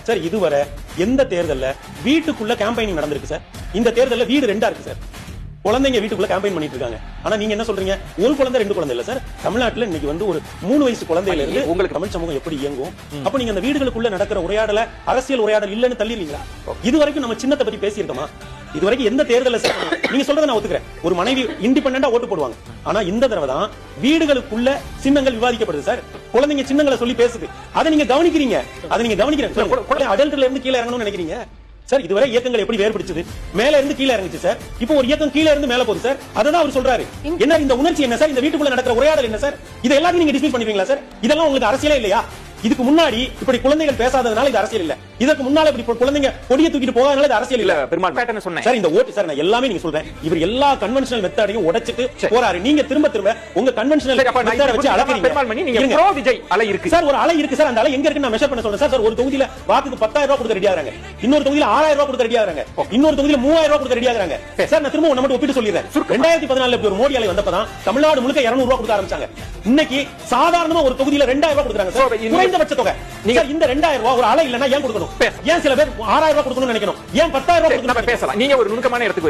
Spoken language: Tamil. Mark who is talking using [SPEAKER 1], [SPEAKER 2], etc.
[SPEAKER 1] சார் இதுவரை எந்த தேர்தல்ல வீட்டுக்குள்ள கேம்பெயினிங் நடந்திருக்கு சார்? இந்த தேர்தல்ல வீடு 2 இருக்கு சார். குழந்தைங்க வீட்டுக்குள்ள கேம்பெயின் பண்ணிட்டு இருக்காங்க. ஆனா நீங்க என்ன சொல்றீங்க? ஒரு குழந்தை 2 குழந்தை இல்ல சார். தமிழ்நாட்டுல இன்னைக்கு வந்து ஒரு 3 வயசு குழந்தையில இருந்து உங்களுக்கு தமிழ் சமூகம் எப்படி இயங்கும்? அப்ப நீங்க அந்த வீடுகளுக்குள்ள நடக்கிற உரையாடல அரசியல் உரையாடல் இல்லன்னு தள்ளிடுவீங்களா? இதுவரைக்கும் நம்ம சின்னத்தை பத்தி பேசியிருக்கோமா? இதுவரைக்கும் எந்த தேர்தல்ல சார் நீங்க சொல்றதை நான் ஒத்துக்கிறேன். ஒரு மனைவி இண்டிபெண்டன்டா ஓட்டு போடுவாங்க. ஆனா இந்த தடவை தான் வீடுகளுக்குள்ள சின்னங்கள் விவாதிக்கப்படுது சார். குழந்தைங்க சின்னங்களை சொல்லி பேசுது. அதை நீங்க கவனிக்கிறீங்க. அடல்ட்ல இருந்து கீழே இறங்கணும்னு நினைக்கிறீங்க சார். இதுவரை இயக்கங்கள் எப்படி வேறுபடுச்சு? மேல இருந்து கீழே இறங்குச்சு சார். இப்போ ஒரு இயக்கம் கீழே இருந்து மேல போகுது சார். அதான் அவர் சொல்றாரு. என்ன இந்த உணர்ச்சி என்ன சார்? இந்த வீட்டுக்குள்ள நடக்கிற உரையாடல் என்ன சார்? இது எல்லாத்தையும் நீங்க டிஸ்மிஸ் பண்ணுவீங்களா சார்? இதெல்லாம் உங்களுக்கு அரசியலே இல்லையா? இதுக்கு முன்னாடி இப்படி குழந்தைகள் பேசாததுனால இது அரசியல் இல்ல. இதற்கு முன்னால இப்படி குழந்தைங்க கொடியை தூக்கிட்டு போகாதனால இது அரசியல் இல்ல. பெருமாள் பேட்டர்ன் சொன்னேன் சார். இந்த ஓட்டு சார் நான் எல்லாமே நீங்க சொல்றேன். இவர் எல்லா கன்வென்ஷனல் மெத்தடையும் உடைச்சிட்டு போறாரு. நீங்க திரும்ப உங்க கன்வென்ஷனல் மெத்தட வச்சு அளக்கிறீங்க. பெருமாள் மணி நீங்க ப்ரோ விஜய் அலை இருக்கு சார். ஒரு அலை இருக்கு சார். அந்த அலை எங்க இருக்குன்னு நான் மெஷர் பண்ண சொல்றேன் சார். ஒரு தொகுதியில வாக்குக்கு 10,000 ரூபாய் கொடுக்க ரெடி ஆகறாங்க. இன்னொரு தொகுதியில 6,000 ரூபாய் கொடுக்க ரெடி ஆகறாங்க. இன்னொரு தொகுதியில 3,000 ரூபாய் கொடுக்க ரெடி ஆகறாங்க. சார் நான் திரும்ப நம்ம ஒப்பிட்டு சொல்லிறேன். 2014 இப்படி ஒரு மோடி அலை வந்தப்பதான் தமிழ்நாடு முழுக்க 200 ரூபாய் கொடுக்க ஆரம்பிச்சாங்க. இன்னைக்கு சாதாரணமா ஒரு தொகுதியில 2,000 ரூபாய் கொடுக்கறாங்க சார். குறைந்தபட்ச தொகை. நீங்க இந்த 2,000 ரூபாய் ஒரு அலை இல்லனா ஏன் கொடுக்கணும்? ஏன் சில பேர் 6,000 ரூபாய் கொடுக்கணும்னு நினைக்கணும்? ஏன் 10,000 ரூபாய் கொடுக்கணும்? பேசலாம். நீங்க ஒரு நுணுக்கமான இடத்துக்கு